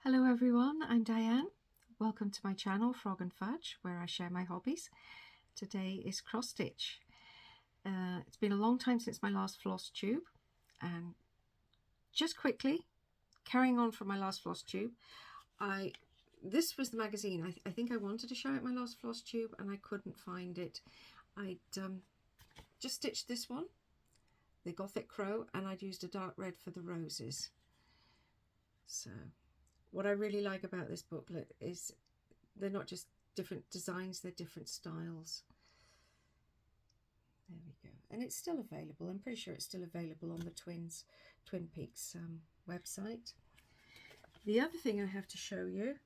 Hello everyone, I'm Diane. Welcome to my channel Frog and Fudge, where I share my hobbies. Today is cross stitch. It's been a long time since my last floss tube, and just quickly, carrying on from my last floss tube, this was the magazine. I think I wanted to show it my last floss tube and I couldn't find it. I'd just stitched this one, the Gothic Crow, and I'd used a dark red for the roses. So what I really like about this booklet is they're not just different designs, they're different styles. There we go. And it's still available. I'm pretty sure it's still available on the Twin Peaks website. The other thing I have to show you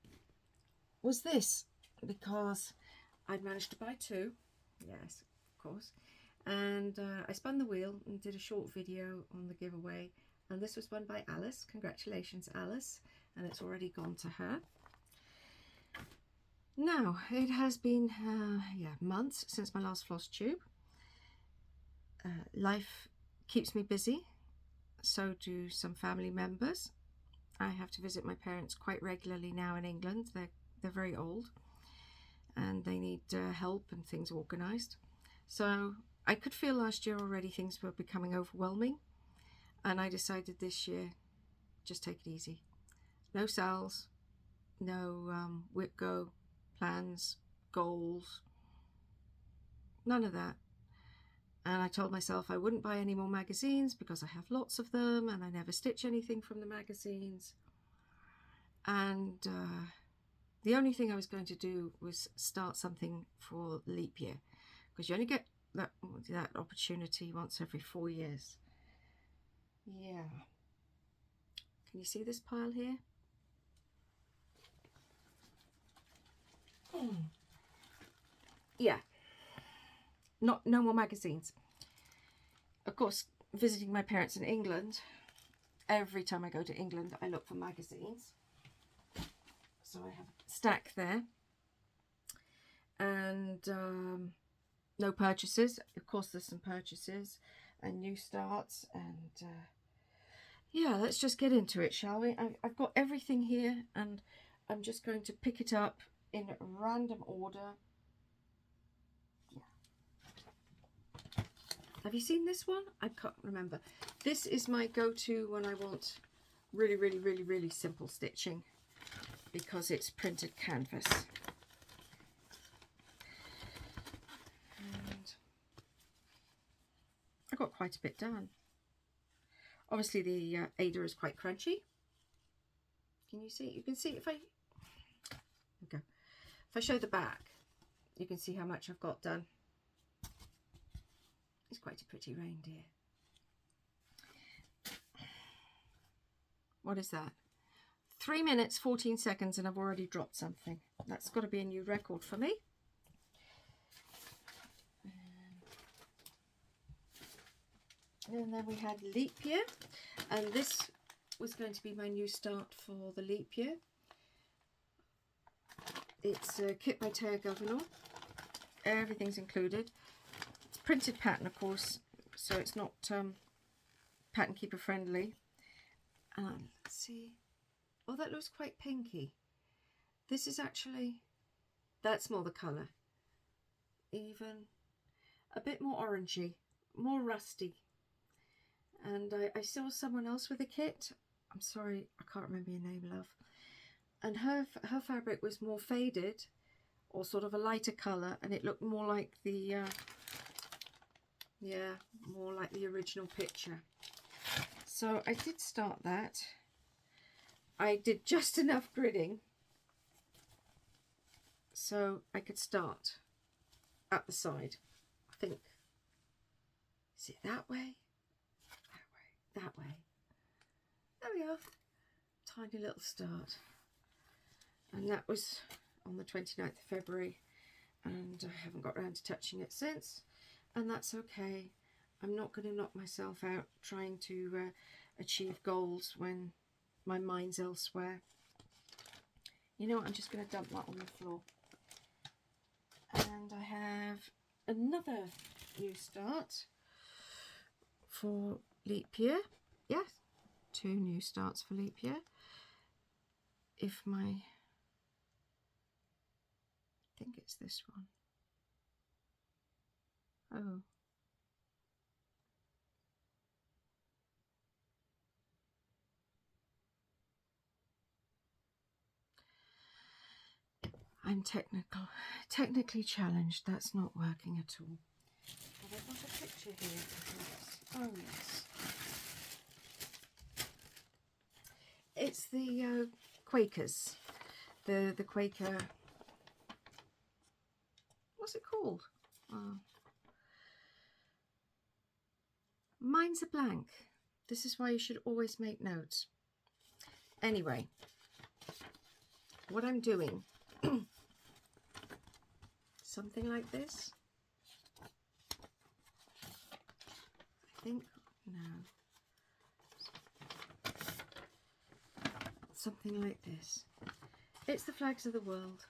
was this, because I'd managed to buy two. Yes, of course. And I spun the wheel and did a short video on the giveaway. And this was won by Alice. Congratulations, Alice. And it's already gone to her. Now, it has been months since my last floss tube. Life keeps me busy, so do some family members. I have to visit my parents quite regularly now in England. They're very old and they need help and things organised. So I could feel last year already things were becoming overwhelming, and I decided this year, just take it easy. No sales, no whip go plans, goals, none of that. And I told myself I wouldn't buy any more magazines because I have lots of them and I never stitch anything from the magazines. And the only thing I was going to do was start something for leap year, because you only get that opportunity once every 4 years. Yeah. Can you see this pile here? Yeah. No more magazines. Of course, visiting my parents in England, every time I go to England, I look for magazines. So I have a stack there. And no purchases. Of course, there's some purchases and new starts. And yeah, let's just get into it, shall we? I've got everything here, and I'm just going to pick it up in random order. Yeah. Have you seen this one? I can't remember. This is my go-to when I want really, really, really, really simple stitching, because it's printed canvas. And I got quite a bit done. Obviously the Ada is quite crunchy. Can you see? You can see if I show the back, you can see how much I've got done. It's quite a pretty reindeer. What is that? 3 minutes 14 seconds and I've already dropped something. That's got to be a new record for me. And then we had leap year, and this was going to be my new start for the leap year. It's a kit by Taya Governor. Everything's included. It's printed pattern, of course, so it's not pattern keeper friendly. Let's see. Oh, that looks quite pinky. This is actually, that's more the colour. Even a bit more orangey, more rusty. And I saw someone else with a kit. I'm sorry, I can't remember your name, love. And her fabric was more faded, or sort of a lighter colour, and it looked more like the more like the original picture. So I did start that. I did just enough gridding so I could start at the side. I think, is it that way? That way. There we are. Tiny little start. And that was on the 29th of February, and I haven't got around to touching it since, and that's okay. I'm not going to knock myself out trying to achieve goals when my mind's elsewhere. You know what, I'm just going to dump that on the floor. And I have another new start for leap year. Yes, 2 new starts for leap year. if I think it's this one. Oh. I'm technically challenged. That's not working at all. Have I got a picture here? Oh yes. It's the Quakers. The Quaker. What's it called? Mine's a blank. This is why you should always make notes. Anyway, what I'm doing, something like this. I think, no. Something like this. It's the flags of the world.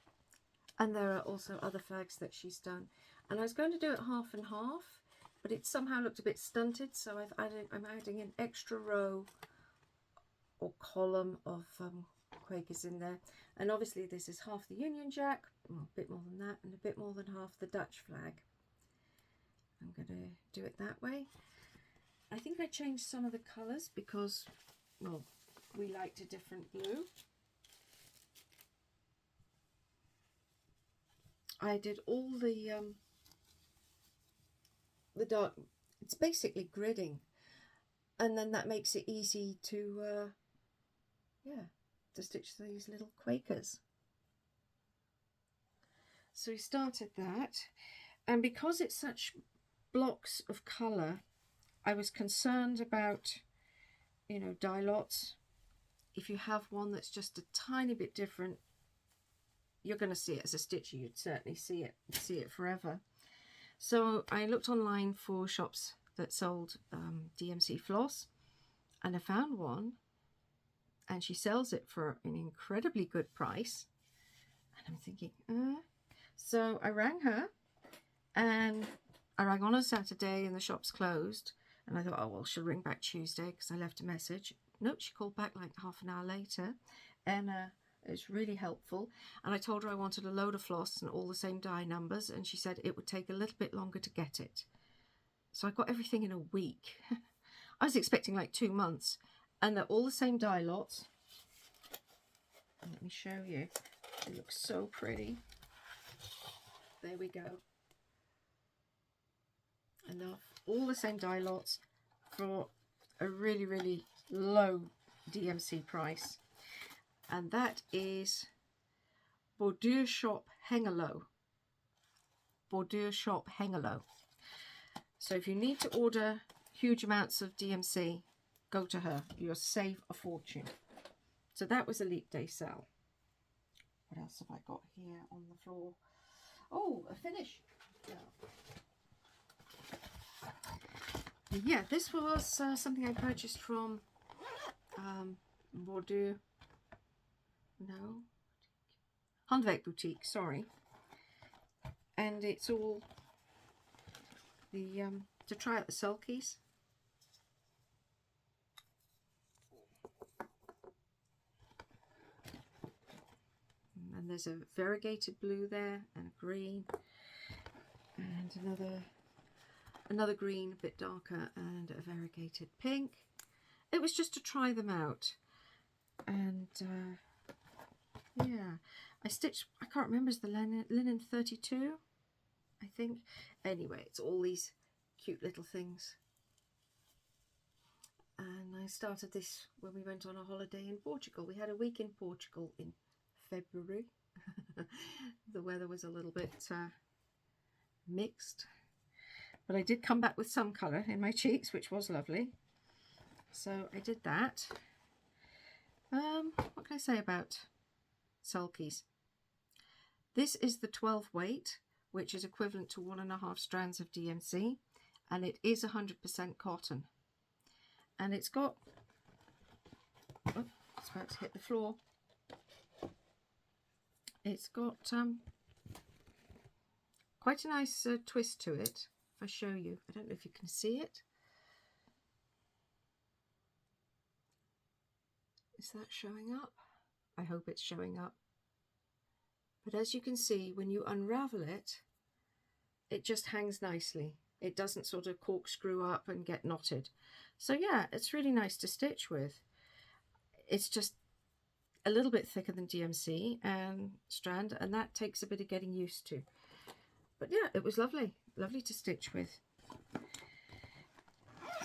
And there are also other flags that she's done. And I was going to do it half and half, but it somehow looked a bit stunted, so I'm adding an extra row or column of Quakers in there. And obviously this is half the Union Jack, well, a bit more than that, and a bit more than half the Dutch flag. I'm going to do it that way. I think I changed some of the colours because, well, we liked a different blue. I did all the dark, it's basically gridding, and then that makes it easy to to stitch these little Quakers. So we started that, and because it's such blocks of colour, I was concerned about, you know, dye lots. If you have one that's just a tiny bit different, you're going to see it as a stitcher. You'd certainly see it forever. So I looked online for shops that sold DMC floss, and I found one, and she sells it for an incredibly good price. And I'm thinking, So I rang her, and I rang on a Saturday and the shop's closed, and I thought, oh well, she'll ring back Tuesday because I left a message. Nope, she called back like half an hour later, and it's really helpful. And I told her I wanted a load of floss and all the same die numbers, and she said it would take a little bit longer to get it. So I got everything in a week. I was expecting like 2 months, and they're all the same die lots. Let me show you. It looks so pretty. There we go. Enough. All the same die lots for a really, really low DMC price. And that is Bordure Shop Hengelo. Bordure Shop Hengelo. So if you need to order huge amounts of DMC, go to her. You'll save a fortune. So that was a Leap Day sale. What else have I got here on the floor? Oh, a finish. Yeah, this was something I purchased from Bordeaux. No, Handwerk Boutique, sorry. And it's all the to try out the sulkies. And there's a variegated blue there, and a green, and another green, a bit darker, and a variegated pink. It was just to try them out. And yeah, I stitched, I can't remember, is the linen 32, I think. Anyway, it's all these cute little things. And I started this when we went on a holiday in Portugal. We had a week in Portugal in February. The weather was a little bit mixed, but I did come back with some colour in my cheeks, which was lovely. So I did that. What can I say about sulkies? This is the 12 weight, which is equivalent to 1.5 strands of DMC, and it is 100% cotton. And it's got, oh, it's about to hit the floor. It's got quite a nice twist to it. If I show you, I don't know if you can see it. Is that showing up? I hope it's showing up. But as you can see, when you unravel it, it just hangs nicely. It doesn't sort of corkscrew up and get knotted. So yeah, it's really nice to stitch with. It's just a little bit thicker than DMC and strand, and that takes a bit of getting used to. But yeah, it was lovely to stitch with.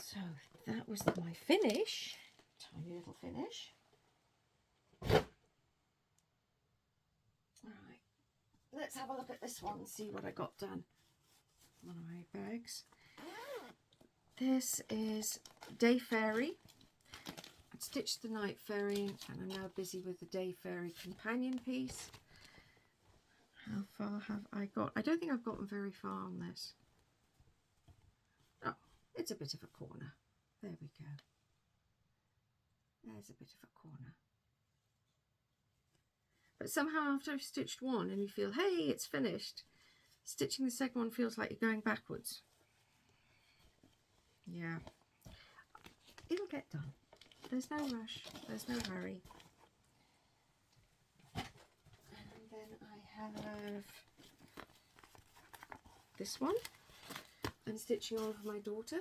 So that was my finish, tiny little finish. All right, let's have a look at this one and see what I got done. One of my bags. This is Day Fairy. I'd stitched the Night Fairy and I'm now busy with the Day Fairy companion piece. How far have I got? I don't think I've gotten very far on this. Oh, it's a bit of a corner. There we go. There's a bit of a corner. But somehow after I've stitched one and you feel, hey, it's finished, stitching the second one feels like you're going backwards. Yeah, it'll get done. There's no rush, there's no hurry. And then I have this one. I'm stitching on for my daughter,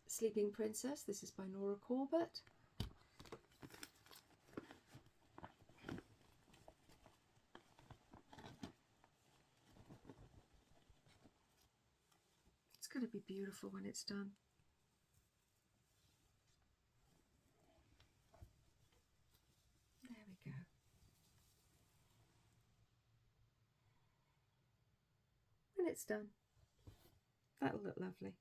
Sleeping Princess. This is by Nora Corbett. It's going to be beautiful when it's done. There we go. When it's done, that'll look lovely.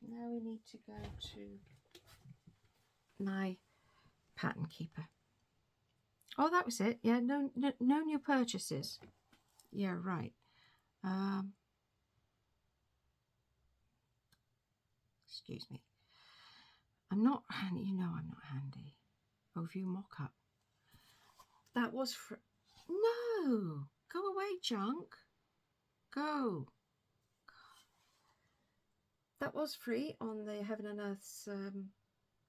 Now we need to go to my pattern keeper. Oh, that was it. Yeah, no new purchases. Yeah, right. Excuse me. I'm not handy. You know I'm not handy. Oh, view mock-up. That was for... No! Go away, junk. Go. That was free on the Heaven and Earth's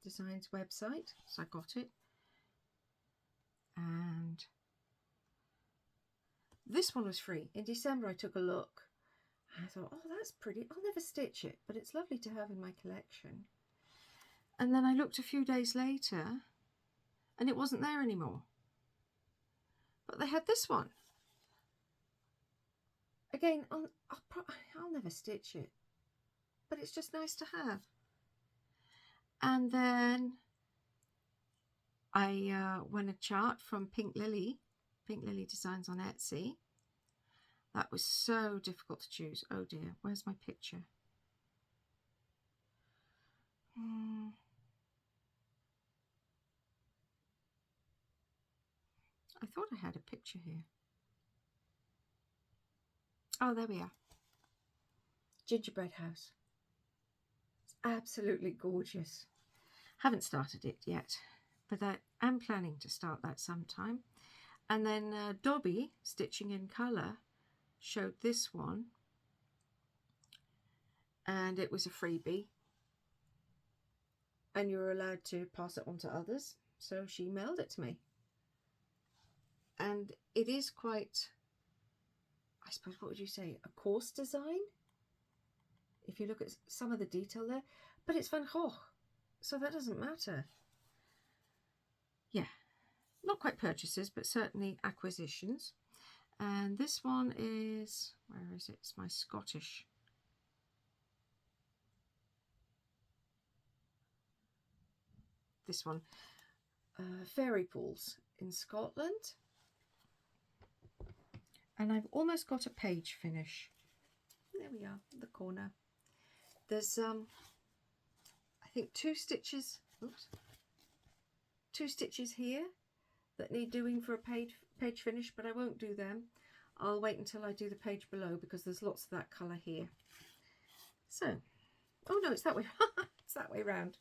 Designs website, so I got it. And this one was free. In December I took a look. I thought, oh, that's pretty. I'll never stitch it, but it's lovely to have in my collection. And then I looked a few days later and it wasn't there anymore. But they had this one. Again, I'll never stitch it, but it's just nice to have. And then I won a chart from Pink Lily Designs on Etsy. That was so difficult to choose. Oh dear, where's my picture? I thought I had a picture here. Oh, there we are. Gingerbread house. It's absolutely gorgeous. Haven't started it yet, but I am planning to start that sometime. And then Dobby, Stitching in Colour, showed this one. And it was a freebie. And you were allowed to pass it on to others. So she mailed it to me. And it is quite, I suppose, what would you say, a coarse design? If you look at some of the detail there. But it's Van Gogh, so that doesn't matter. Yeah, not quite purchases, but certainly acquisitions. And this one is, where is it? It's my Scottish. This one, Fairy Pools in Scotland. And I've almost got a page finish. There we are, the corner. There's I think two stitches here that need doing for a page finish, but I won't do them. I'll wait until I do the page below because there's lots of that colour here. So Oh no, it's that way. It's that way round.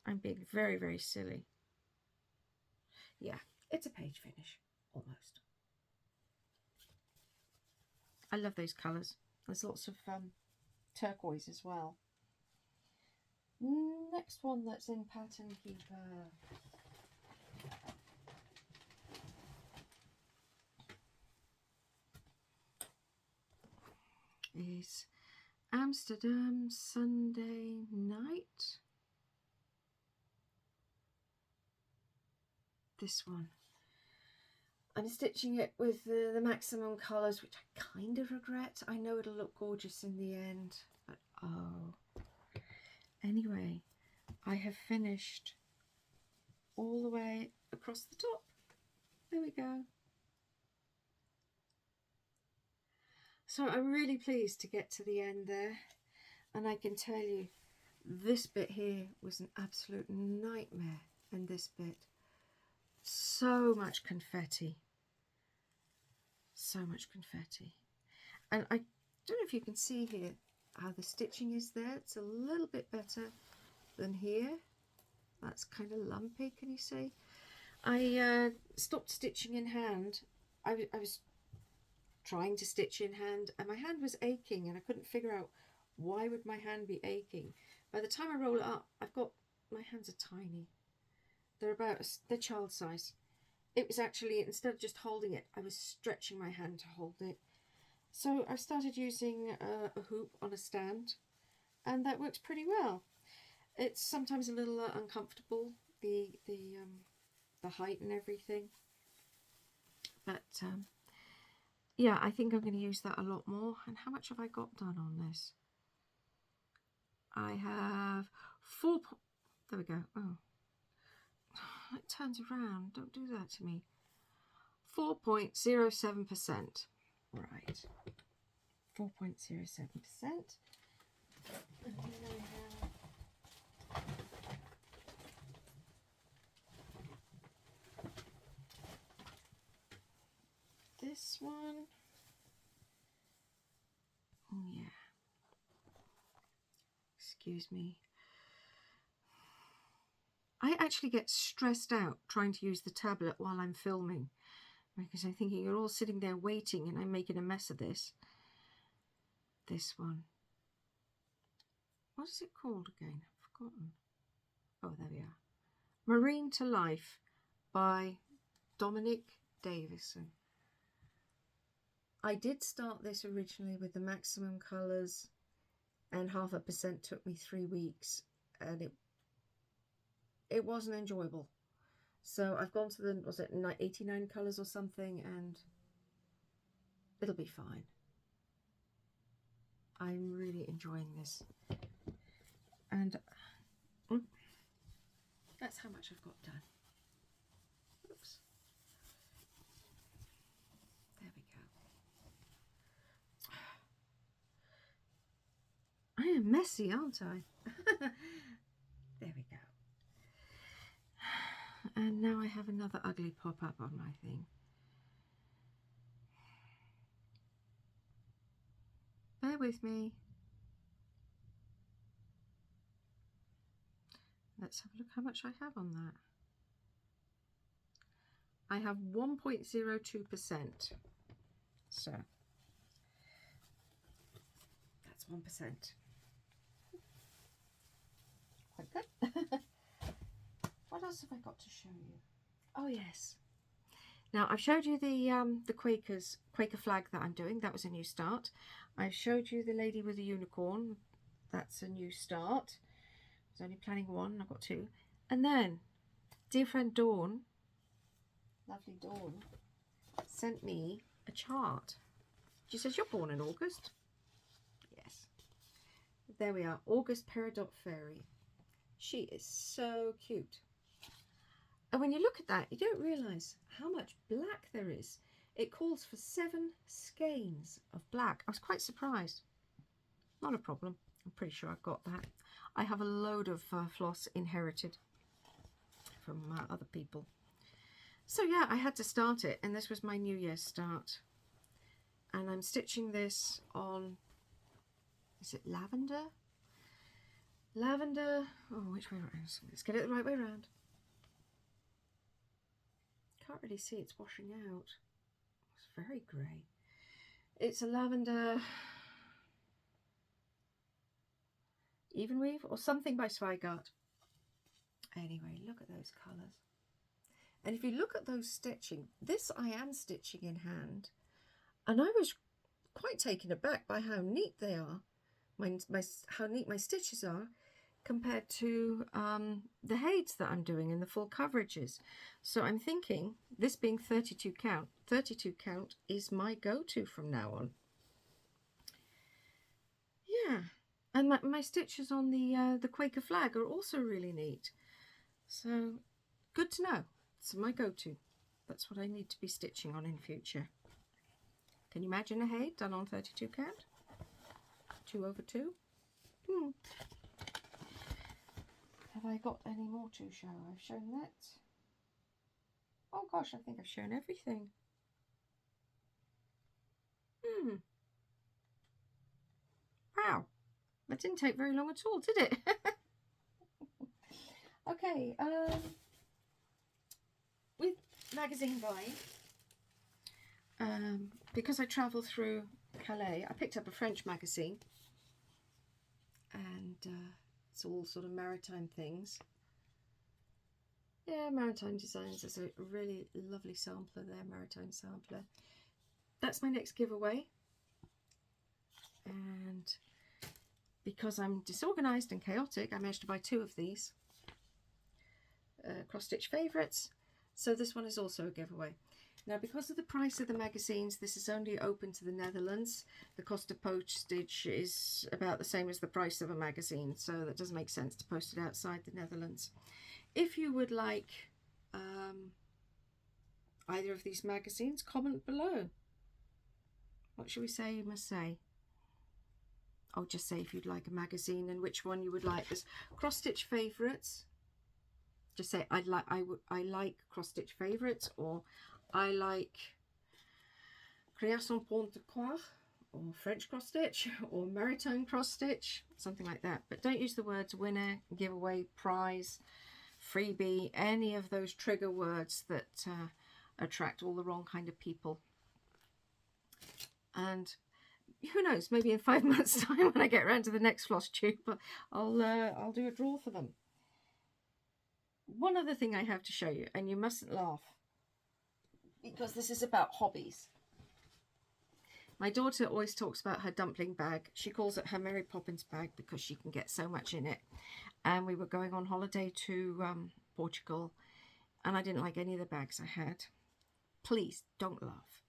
I'm being very, very silly. Yeah, it's a page finish, almost. I love those colours. There's lots of turquoise as well. Next one that's in Pattern Keeper. Is Amsterdam Sunday Night. This one. I'm stitching it with the maximum colours, which I kind of regret. I know it'll look gorgeous in the end, but oh. Anyway, I have finished all the way across the top. There we go. So I'm really pleased to get to the end there, and I can tell you this bit here was an absolute nightmare, and this bit, so much confetti, and I don't know if you can see here how the stitching is there. It's a little bit better than here. That's kind of lumpy, can you see? I stopped stitching in hand. I was trying to stitch in hand, and my hand was aching, and I couldn't figure out why would my hand be aching. By the time I roll it up, my hands are tiny. They're child size. It was actually, instead of just holding it, I was stretching my hand to hold it. So I started using a hoop on a stand, and that works pretty well. It's sometimes a little uncomfortable, the height and everything, but yeah, I think I'm going to use that a lot more. And how much have I got done on this? I have there we go. Oh, it turns around. Don't do that to me. 4.07%. Right. 4.07%. And then I have this one. Oh yeah. Excuse me. I actually get stressed out trying to use the tablet while I'm filming, because I'm thinking you're all sitting there waiting and I'm making a mess of this. This one. What is it called again? I've forgotten. Oh, there we are. Marine to Life by Dominic Davison. I did start this originally with the maximum colours, and 0.5% took me 3 weeks, and it wasn't enjoyable. So I've gone to the, was it 89 colours or something, and it'll be fine. I'm really enjoying this. And that's how much I've got done. Oops. There we go. I am messy, aren't I? There we go. And now I have another ugly pop-up on my thing. Bear with me. Let's have a look how much I have on that. I have 1.02%. So that's 1%. Quite good. What else have I got to show you? Oh yes. Now I've showed you the Quaker flag that I'm doing. That was a new start. I've showed you the lady with the unicorn. That's a new start. I was only planning one. I've got 2. And then dear friend Dawn, lovely Dawn, sent me a chart. She says, you're born in August. Yes. There we are. August Peridot Fairy. She is so cute. And when you look at that, you don't realise how much black there is. It calls for 7 skeins of black. I was quite surprised. Not a problem. I'm pretty sure I've got that. I have a load of floss inherited from other people. So yeah, I had to start it, and this was my New Year's start. And I'm stitching this on, is it lavender? lavender. Oh, which way around? Let's get it the right way around. Can't really see it's washing out. It's very grey. It's a lavender even weave or something by Zweigart. Anyway, look at those colours. And if you look at those stitching, this I am stitching in hand, and I was quite taken aback by how neat they are, how neat my stitches are, compared to the heights that I'm doing in the full coverages. So I'm thinking, this being 32 count is my go-to from now on. Yeah, and my stitches on the Quaker flag are also really neat. So good to know. It's my go-to. That's what I need to be stitching on in future. Can you imagine a height done on 32 count? 2 over 2. Have I got any more to show? I've shown that. Oh gosh, I think I've shown everything. Wow, that didn't take very long at all, did it? Okay, with magazine buying, because I travel through Calais, I picked up a French magazine, and it's all sort of maritime things. Yeah, Maritime Designs. There's a really lovely sampler there, Maritime sampler. That's my next giveaway. And because I'm disorganised and chaotic, I managed to buy 2 of these cross-stitch favourites. So this one is also a giveaway. Now, because of the price of the magazines, this is only open to the Netherlands. The cost of postage is about the same as the price of a magazine, so that doesn't make sense to post it outside the Netherlands. If you would like either of these magazines, comment below. What should we say you must say? I'll just say if you'd like a magazine and which one you would like. There's cross-stitch favourites. Just say I like cross-stitch favourites, or I like Création Pointe-de-Croix, or French cross-stitch, or Maritime cross-stitch, something like that. But don't use the words winner, giveaway, prize, freebie, any of those trigger words that attract all the wrong kind of people. And who knows, maybe in 5 months' time when I get around to the next Flosstube, I'll do a draw for them. One other thing I have to show you, and you mustn't laugh, because this is about hobbies. My daughter always talks about her dumpling bag. She calls it her Mary Poppins bag because she can get so much in it. And we were going on holiday to Portugal, and I didn't like any of the bags I had. Please don't laugh.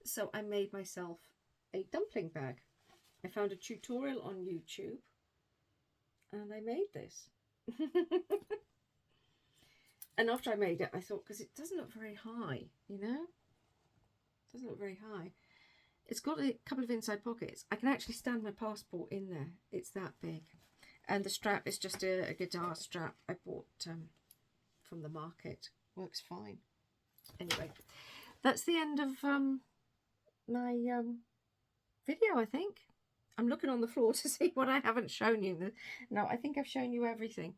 So I made myself a dumpling bag. I found a tutorial on YouTube, and I made this. And after I made it, I thought, because it doesn't look very high, you know? It doesn't look very high. It's got a couple of inside pockets. I can actually stand my passport in there. It's that big. And the strap is just a guitar strap I bought from the market. Works fine. Anyway, that's the end of my video, I think. I'm looking on the floor to see what I haven't shown you. No, I think I've shown you everything.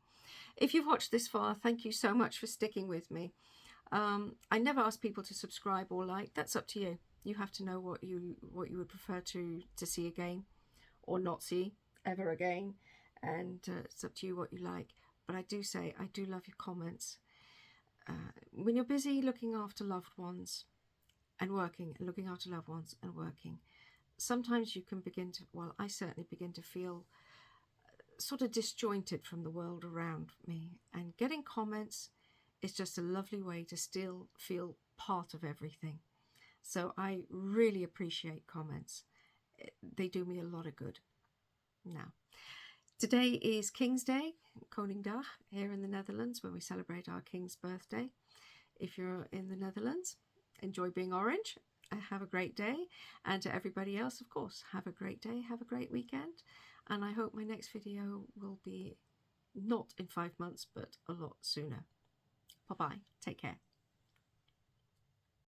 If you've watched this far, thank you so much for sticking with me. I never ask people to subscribe or like. That's up to you. You have to know what you would prefer to see again or not see ever again. And it's up to you what you like. But I do say, I do love your comments. When you're busy looking after loved ones and working, and looking after loved ones and working, sometimes you can begin to, well, I certainly begin to feel sort of disjointed from the world around me. And getting comments is just a lovely way to still feel part of everything. So I really appreciate comments. They do me a lot of good. Now, today is King's Day, Koningdag, here in the Netherlands, when we celebrate our King's birthday. If you're in the Netherlands, enjoy being orange. Have a great day. And to everybody else, of course, have a great day, have a great weekend. And I hope my next video will be not in 5 months, but a lot sooner. Bye-bye. Take care.